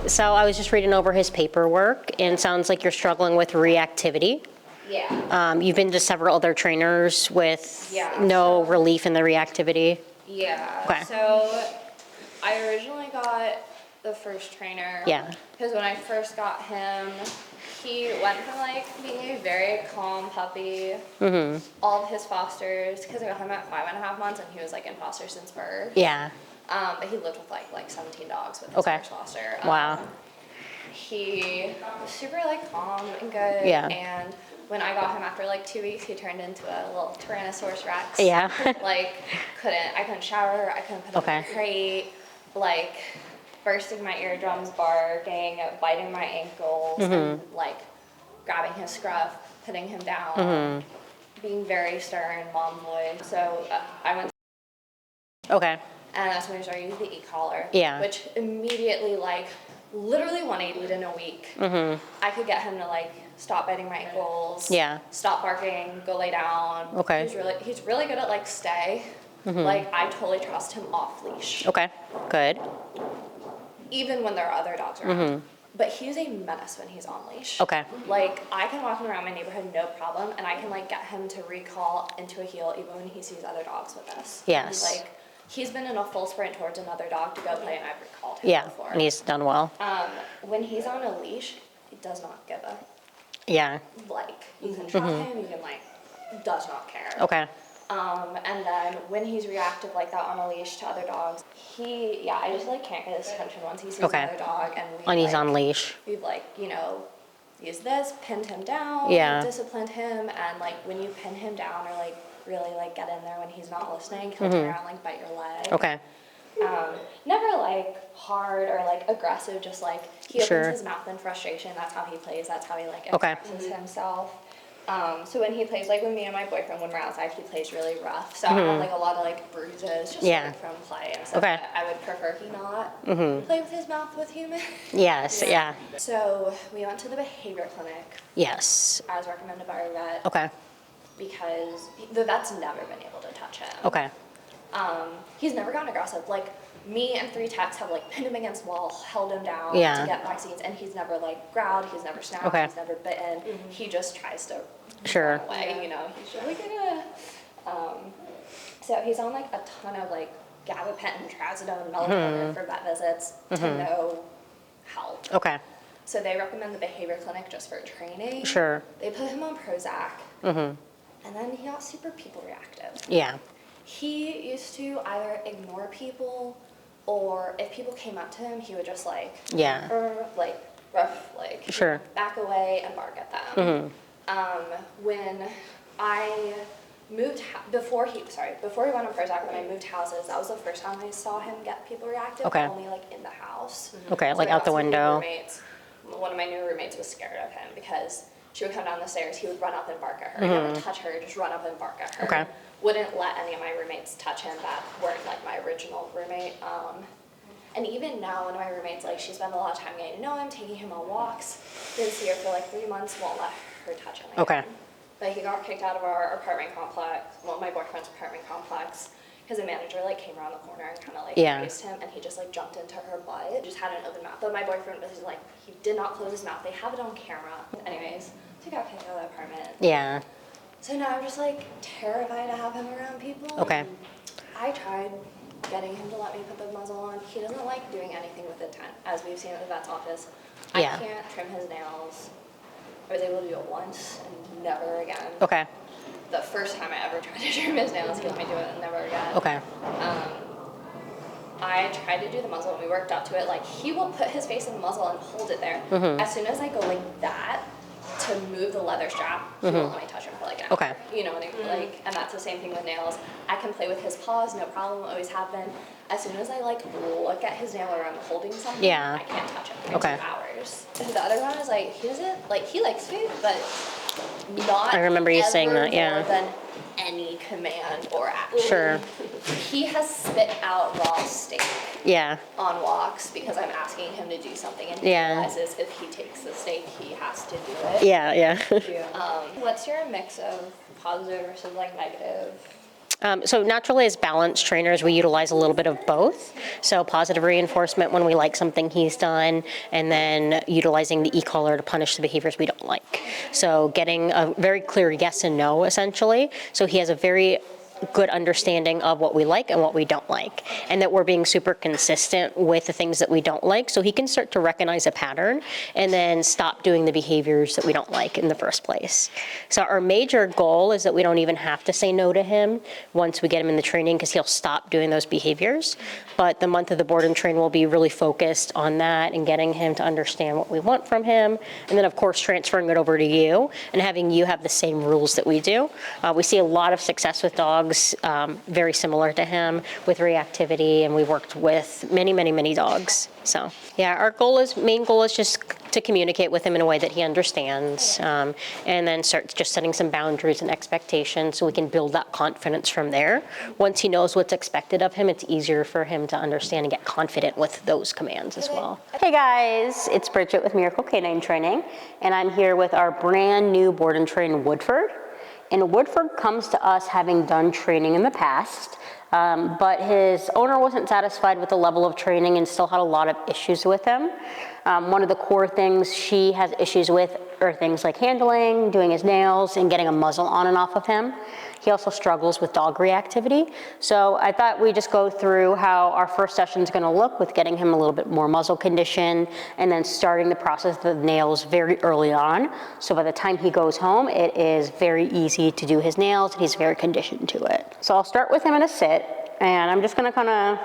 So I was just reading over his paperwork, and it sounds like you're struggling with reactivity. Yeah. You've been to several other trainers with Yeah, no so- relief in the reactivity. Yeah. Okay. So I originally got the first trainer. Yeah. Because when I first got him, he went from like being a very calm puppy. All of his fosters, because I got him at 5.5 months, and he was like in foster since birth. Yeah. But he lived with like 17 dogs with his Okay. first foster. Wow. He was super like calm and good. Yeah. And when I got him after like 2 weeks, he turned into a little Tyrannosaurus Rex. Yeah. Like I couldn't shower, I couldn't put him in a crate, like bursting my eardrums, barking, biting my ankles, and like grabbing his scruff, putting him down, being very stern, mom voice. So I went. Okay. And that's when I started using the e-collar. Yeah. Which immediately, like, literally 180'd in a week. I could get him to, like, stop biting my ankles. Yeah. Stop barking, go lay down. Okay. He's really good at, like, stay. Like, I totally trust him off leash. Okay. Good. Even when there are other dogs around. But he's a menace when he's on leash. Okay. Like, I can walk him around my neighborhood, no problem, and I can, like, get him to recall into a heel even when he sees other dogs with us. Yes. And, like, he's been in a full sprint towards another dog to go play, and I've recalled him Yeah. before. And he's done well. When he's on a leash, he does not give a, Yeah. like, you can trust him, you can, like, does not care. Okay. And then when he's reactive like that on a leash to other dogs, I just, like, can't get his attention once he sees another dog, and And he's on leash. we've, like, you know, used this, pinned him down, Yeah. disciplined him, and, like, when you pin him down or, like, really, like, get in there when he's not listening, he'll turn around, like, bite your leg. Okay. Never, like, hard or, like, aggressive, just, like, he opens Sure. his mouth in frustration, that's how he plays, that's how he, like, Okay. expresses himself. So when he plays, like, with me and my boyfriend, when we're outside, he plays really rough, so I have, like, a lot of, like, bruises, just, Yeah. like, from play and stuff. Okay. But I would prefer he not play with his mouth with humans. Yes. Yeah. So we went to the behavior clinic, Yes. as recommended by our vet, Okay. because the vet's never been able to touch him. Okay. He's never gotten aggressive. Like, me and 3 techs have, like, pinned him against the wall, held him down Yeah. to get vaccines, and he's never, like, growled, he's never snapped, Okay. he's never bitten. He just tries to Sure. run away, you know, he's really good at it. So he's on, like, a ton of, like, gabapentin, trazodone, melatonin for vet visits to no help. Okay. So they recommend the behavior clinic just for training. Sure. They put him on Prozac. And then he got super people reactive. Yeah. He used to either ignore people, or if people came up to him, he would just, like, Yeah. like, rough, like, Sure. back away and bark at them. When I moved, before he went on Prozac, when I moved houses, that was the first time I saw him get people reactive, Okay. only, like, in the house. Okay, So like I out got the some new window. roommates. One of my new roommates was scared of him because she would come down the stairs, he would run up and bark at her. Never touch her, just run up and bark at her. Okay. Wouldn't let any of my roommates touch him that weren't, like, my original roommate. And even now, one of my roommates, like, she spent a lot of time getting to know him, taking him on walks. Didn't see her for, like, 3 months, won't let her touch him again. Okay. But he got kicked out of our apartment complex, well, my boyfriend's apartment complex, because the manager, like, came around the corner and kind of, like, Yeah. raised him, and he just, like, jumped into her butt, just had an open mouth. But my boyfriend was, like, he did not close his mouth. They have it on camera. Anyways, so he got kicked out of the apartment. Yeah. So now I'm just, like, terrified to have him around people. Okay. I tried getting him to let me put the muzzle on. He doesn't like doing anything with intent, as we've seen at the vet's office. Yeah. I can't trim his nails. I was able to do it once and never again. Okay. The first time I ever tried to trim his nails, he let me do it and never again. Okay. I tried to do the muzzle and we worked up to it. Like, he will put his face in the muzzle and hold it there. As soon as I go like that to move the leather strap, he won't let me touch him for like an hour. Okay. You know, like, and that's the same thing with nails. I can play with his paws, no problem, always have been. As soon as I, like, look at his nail or I'm holding something, Yeah. I can't touch him for Okay. 2 hours. And the other one is, like, he doesn't, like, he likes food, but not I remember you saying ever that, yeah. more than any command or action. Sure. He has spit out raw steak Yeah. on walks because I'm asking him to do something, and he Yeah. realizes if he takes the steak, he has to do it. Yeah. Yeah. What's your mix of positive versus, like, negative? So naturally, as balance trainers, we utilize a little bit of both. So positive reinforcement when we like something he's done, and then utilizing the e-collar to punish the behaviors we don't like. So getting a very clear yes and no, essentially. So he has a very good understanding of what we like and what we don't like, and that we're being super consistent with the things that we don't like, so he can start to recognize a pattern and then stop doing the behaviors that we don't like in the first place. So our major goal is that we don't even have to say no to him once we get him in the training, because he'll stop doing those behaviors. But the month of the board and train will be really focused on that and getting him to understand what we want from him, and then of course transferring it over to you and having you have the same rules that we do. We see a lot of success with dogs very similar to him with reactivity, and we worked with many dogs. So yeah, our main goal is just to communicate with him in a way that he understands, and then start just setting some boundaries and expectations so we can build that confidence from there. Once he knows what's expected of him, it's easier for him to understand and get confident with those commands as well. Hey guys, it's Bridget with Miracle Canine Training, and I'm here with our brand new board and train, Woodford. And Woodford comes to us having done training in the past, but his owner wasn't satisfied with the level of training and still had a lot of issues with him. One of the core things she has issues with are things like handling, doing his nails, and getting a muzzle on and off of him. He also struggles with dog reactivity. So I thought we'd just go through how our first session is going to look with getting him a little bit more muzzle condition, and then starting the process of the nails very early on. So by the time he goes home, it is very easy to do his nails, and he's very conditioned to it. So I'll start with him in a sit, and I'm just going to kind of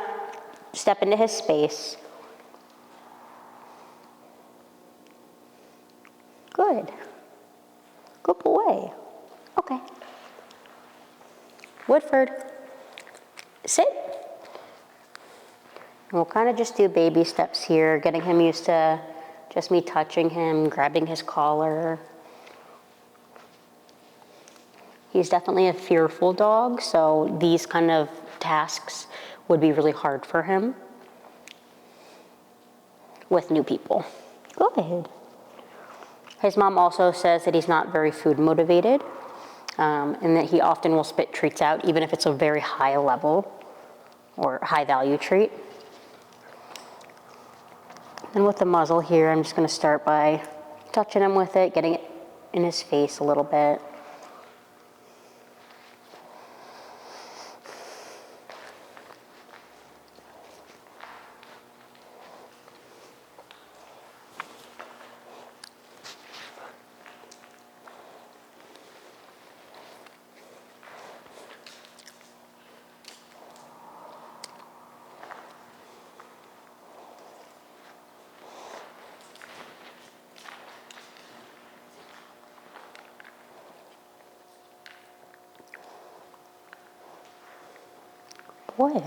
step into his space. Good. Good boy. Okay. Woodford, sit. And we'll kind of just do baby steps here, getting him used to just me touching him, grabbing his collar. He's definitely a fearful dog, so these kind of tasks would be really hard for him with new people. Good. His mom also says that he's not very food motivated, and that he often will spit treats out, even if it's a very high level or high value treat. And with the muzzle here, I'm just going to start by touching him with it, getting it in his face a little bit. Boy.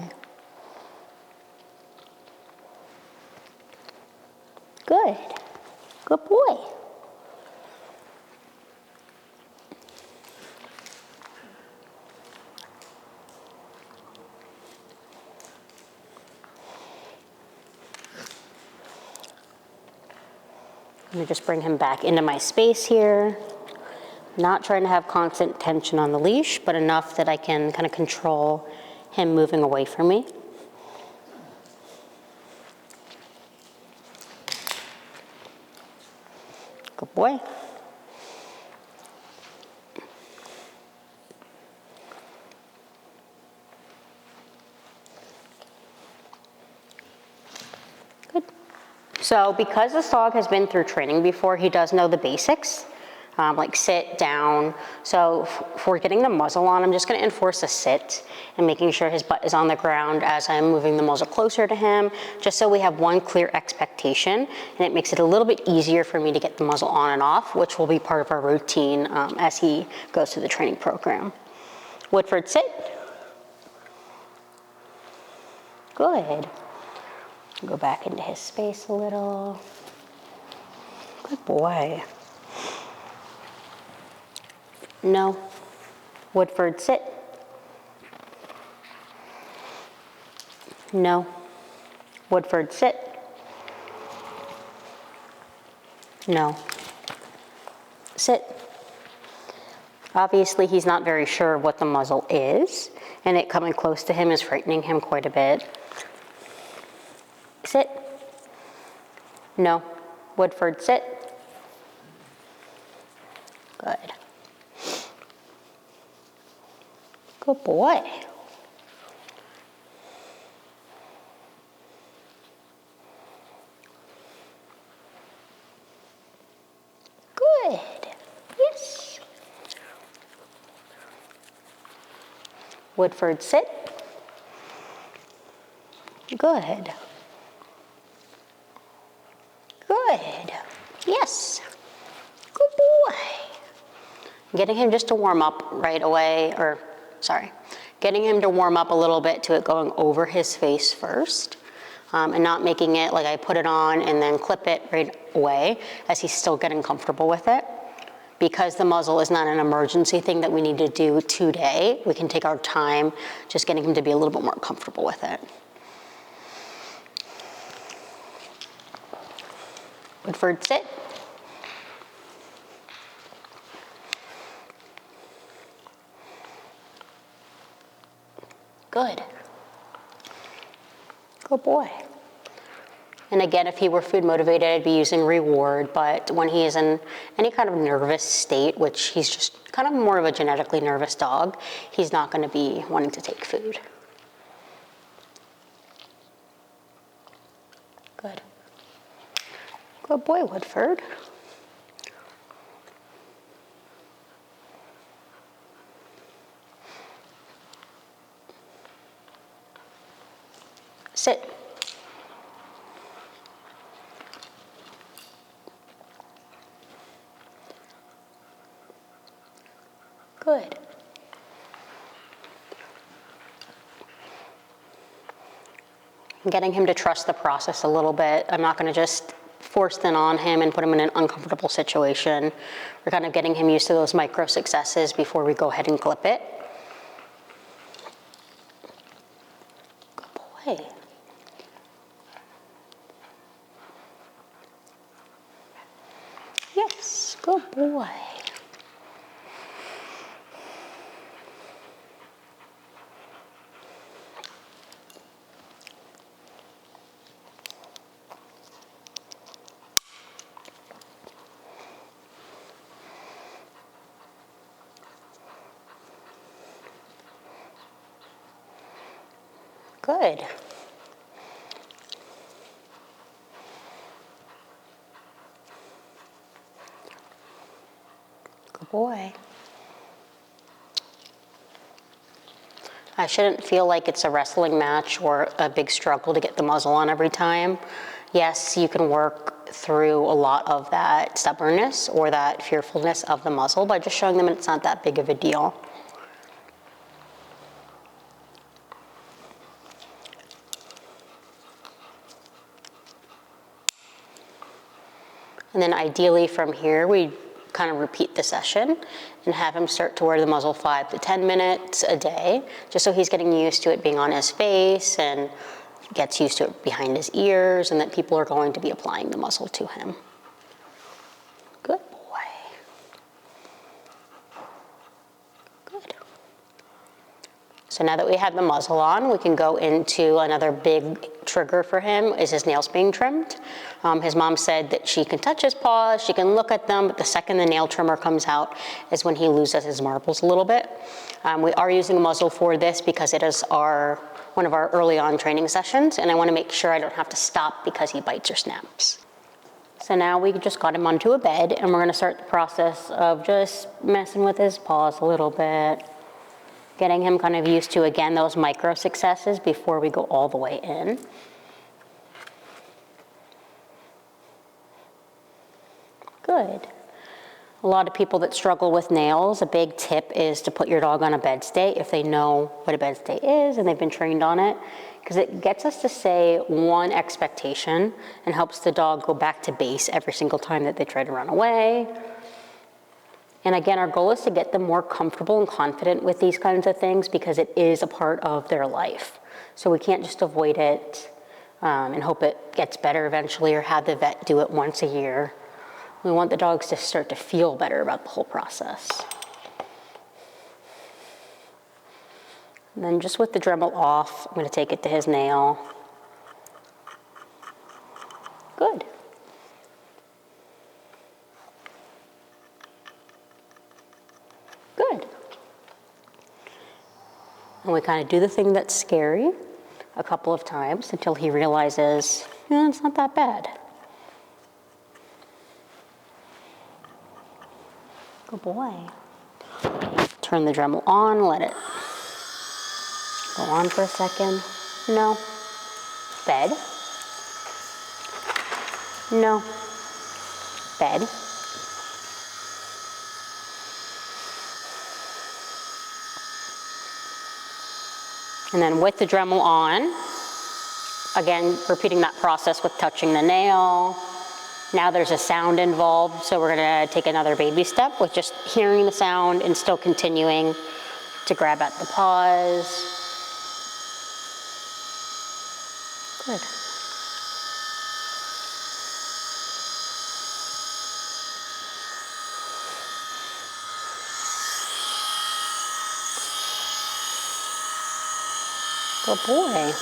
Good. Good boy. Let me just bring him back into my space here. Not trying to have constant tension on the leash, but enough that I can kind of control him moving away from me. Good boy. Good. So because this dog has been through training before, he does know the basics. Like sit, down. So for getting the muzzle on, I'm just going to enforce a sit and making sure his butt is on the ground as I'm moving the muzzle closer to him, just so we have one clear expectation, and it makes it a little bit easier for me to get the muzzle on and off, which will be part of our routine as he goes through the training program. Woodford, sit. Good. Go back into his space a little. Good boy. No. Woodford, sit. No. Woodford, sit. No. Sit. Obviously, he's not very sure what the muzzle is, And it coming close to him is frightening him quite a bit. Sit. No. Woodford, sit. Good. Good boy. Good. Yes. Woodford, sit. Good. Good. Yes. Good boy. Getting him just to warm up right away, getting him to warm up a little bit to it going over his face first, and not making it like I put it on and then clip it right away as he's still getting comfortable with it. Because the muzzle is not an emergency thing that we need to do today, we can take our time just getting him to be a little bit more comfortable with it. Woodford, sit. Good. Good boy. And again, if he were food motivated, I'd be using reward, but when he is in any kind of nervous state, which he's just kind of more of a genetically nervous dog, he's not going to be wanting to take food. Good. Good boy, Woodford. Sit. Good. Getting him to trust the process a little bit. I'm not going to just force it on him and put him in an uncomfortable situation. We're kind of getting him used to those micro successes before we go ahead and clip it. Good boy. Yes, good boy. Good. Good boy. I shouldn't feel like it's a wrestling match or a big struggle to get the muzzle on every time. Yes, you can work through a lot of that stubbornness or that fearfulness of the muzzle by just showing them it's not that big of a deal. And then ideally from here, we kind of repeat the session and have him start to wear the muzzle 5 to 10 minutes a day, just so he's getting used to it being on his face and gets used to it behind his ears, and that people are going to be applying the muzzle to him. Good boy. Good. So now that we have the muzzle on, we can go into another big trigger for him is his nails being trimmed. His mom said that she can touch his paws, she can look at them, but the second the nail trimmer comes out is when he loses his marbles a little bit. We are using a muzzle for this because it is one of our early on training sessions, and I want to make sure I don't have to stop because he bites or snaps. So now we just got him onto a bed, and we're going to start the process of just messing with his paws a little bit, getting him kind of used to, again, those micro successes before we go all the way in. Good. A lot of people that struggle with nails, a big tip is to put your dog on a bed stay if they know what a bed stay is and they've been trained on it, because it gets us to say one expectation and helps the dog go back to base every single time that they try to run away. And again, our goal is to get them more comfortable and confident with these kinds of things because it is a part of their life. So we can't just avoid it and hope it gets better eventually or have the vet do it once a year. We want the dogs to start to feel better about the whole process. And then just with the Dremel off, I'm going to take it to his nail. Good. Good. And we kind of do the thing that's scary a couple of times until he realizes, yeah, it's not that bad. Good boy. Turn the Dremel on, let it go on for a second. No. Bed. No. Bed. And then with the Dremel on, again, repeating that process with touching the nail. Now there's a sound involved, so we're gonna take another baby step with just hearing the sound and still continuing to grab at the paws. Good. Good boy.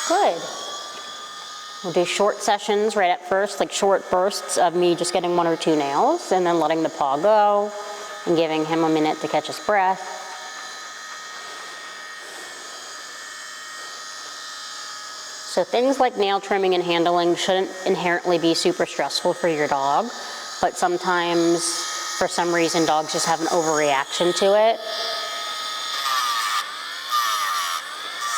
Good. We'll do short sessions right at first, like short bursts of me just getting 1 or 2 nails and then letting the paw go and giving him a minute to catch his breath. So things like nail trimming and handling shouldn't inherently be super stressful for your dog, but sometimes for some reason dogs just have an overreaction to it.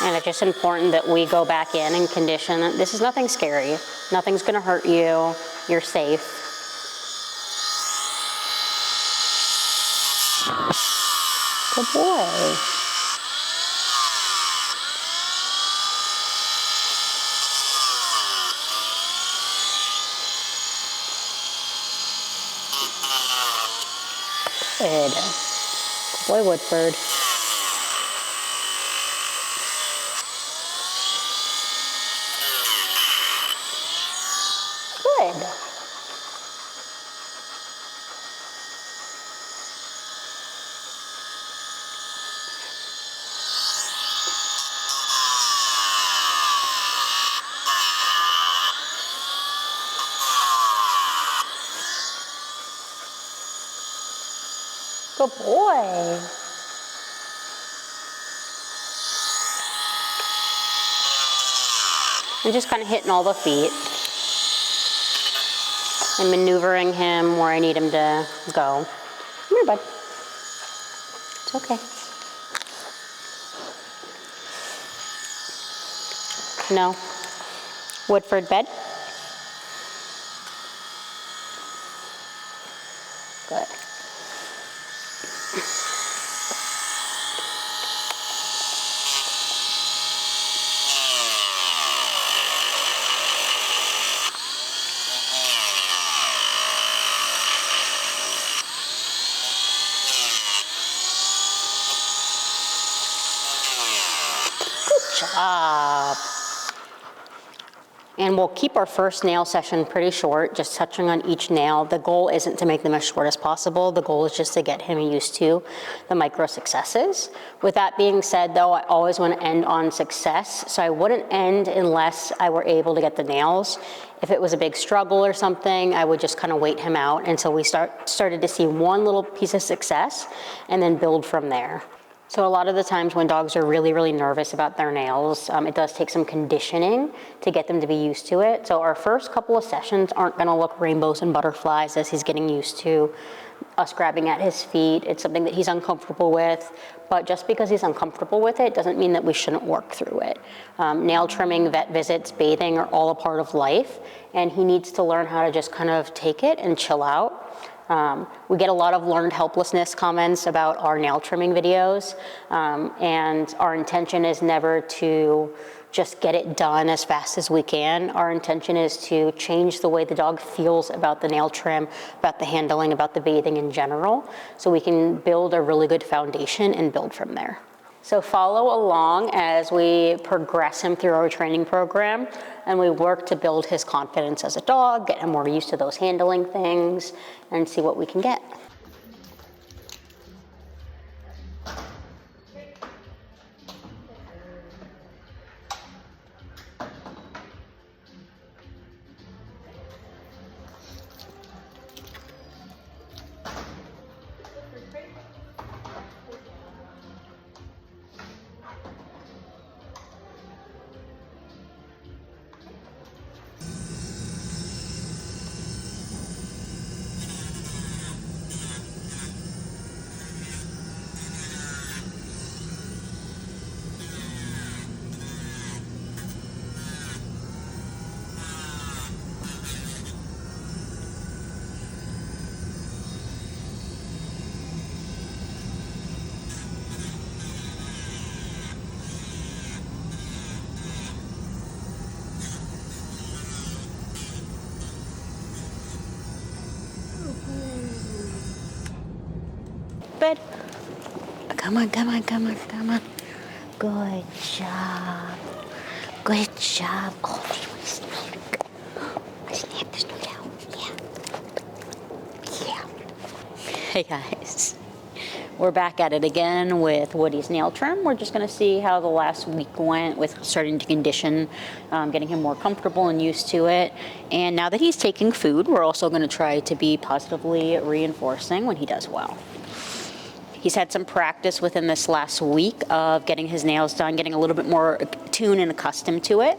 And it's just important that we go back in and condition that this is nothing scary. Nothing's gonna hurt you. You're safe. Good boy. Good. Good boy, Woodford. Good. Good boy. And just kind of hitting all the feet and maneuvering him where I need him to go. Come here, bud. It's okay. No. Woodford, bed. Good. Job. And we'll keep our first nail session pretty short, just touching on each nail. The goal isn't to make them as short as possible. The goal is just to get him used to the micro successes. With that being said, though, I always want to end on success. So I wouldn't end unless I were able to get the nails. If it was a big struggle or something, I would just kind of wait him out until we started to see one little piece of success and then build from there. So a lot of the times when dogs are really, really nervous about their nails, it does take some conditioning to get them to be used to it. So our first couple of sessions aren't gonna look rainbows and butterflies as he's getting used to us grabbing at his feet. It's something that he's uncomfortable with, but just because he's uncomfortable with it doesn't mean that we shouldn't work through it. Nail trimming, vet visits, bathing are all a part of life, and he needs to learn how to just kind of take it and chill out. We get a lot of learned helplessness comments about our nail trimming videos, and our intention is never to just get it done as fast as we can. Our intention is to change the way the dog feels about the nail trim, about the handling, about the bathing in general, so we can build a really good foundation and build from there. So follow along as we progress him through our training program, and we work to build his confidence as a dog, get him more used to those handling things, and see what we can get. Good. Come on, come on, come on, come on. Good job. Good job. Oh, do you want to snap? I snap this one out. Yeah. Yeah. Hey guys. We're back at it again with Woody's nail trim. We're just going to see how the last week went with starting to condition, getting him more comfortable and used to it. And now that he's taking food, we're also going to try to be positively reinforcing when he does well. He's had some practice within this last week of getting his nails done, getting a little bit more attuned and accustomed to it.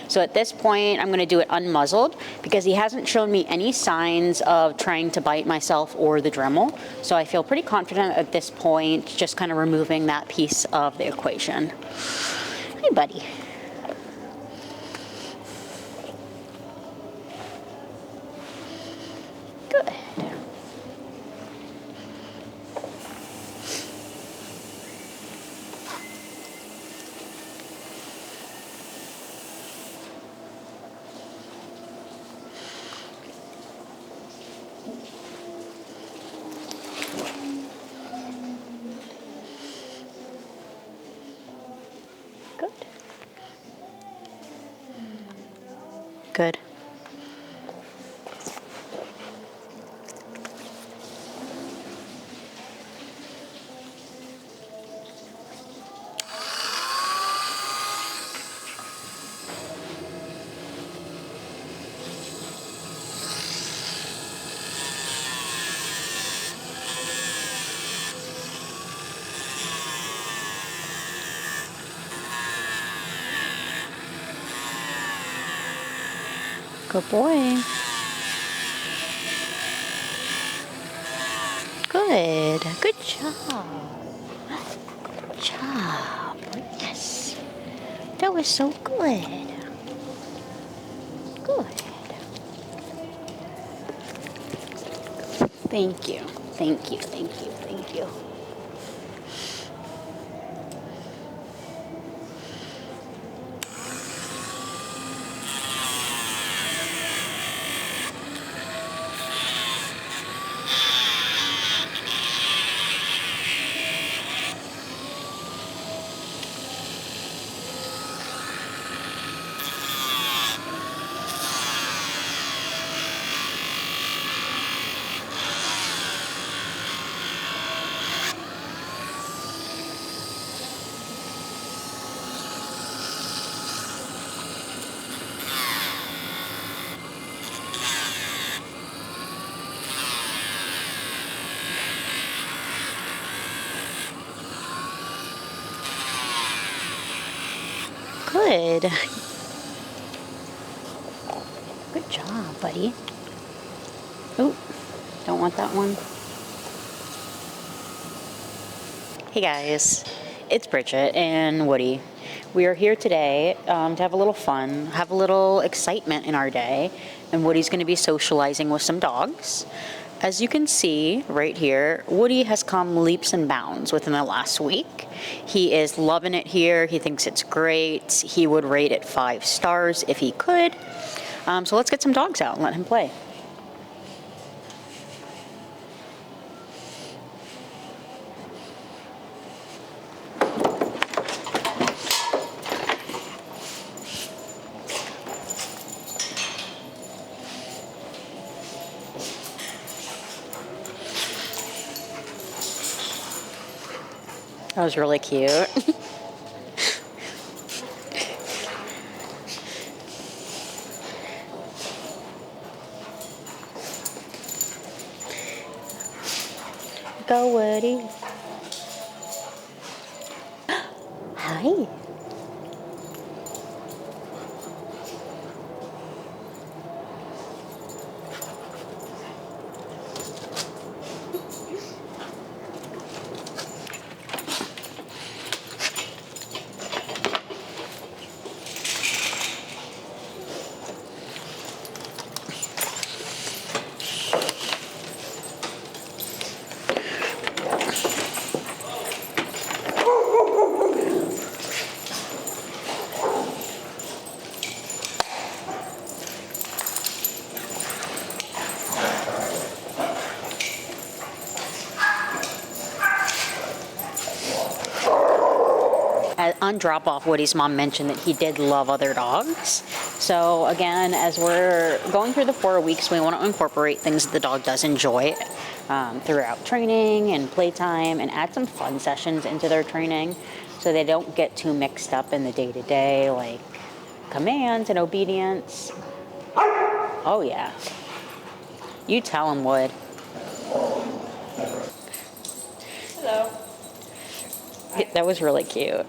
So at this point, I'm going to do it unmuzzled because he hasn't shown me any signs of trying to bite myself or the Dremel. So I feel pretty confident at this point, just kind of removing that piece of the equation. Hey, buddy. Good. Good. Good boy. Good. Good job. Good job. Yes. That was so good. Good. Thank you. Thank you. Thank you. Thank you. Good. Good job, buddy. Oh, don't want that one. Hey guys, it's Bridget and Woody. We are here today to have a little fun, have a little excitement in our day, and Woody's going to be socializing with some dogs. As you can see right here, Woody has come leaps and bounds within the last week. He is loving it here. He thinks it's great. He would rate it 5 stars if he could. So let's get some dogs out and let him play. That was really cute. Go, Woody. Hi. On drop-off, Woody's mom mentioned that he did love other dogs. So again, as we're going through the 4 weeks, we want to incorporate things that the dog does enjoy throughout training and playtime, and add some fun sessions into their training so they don't get too mixed up in the day-to-day, like commands and obedience. Oh yeah. You tell him, Wood. Hello. That was really cute.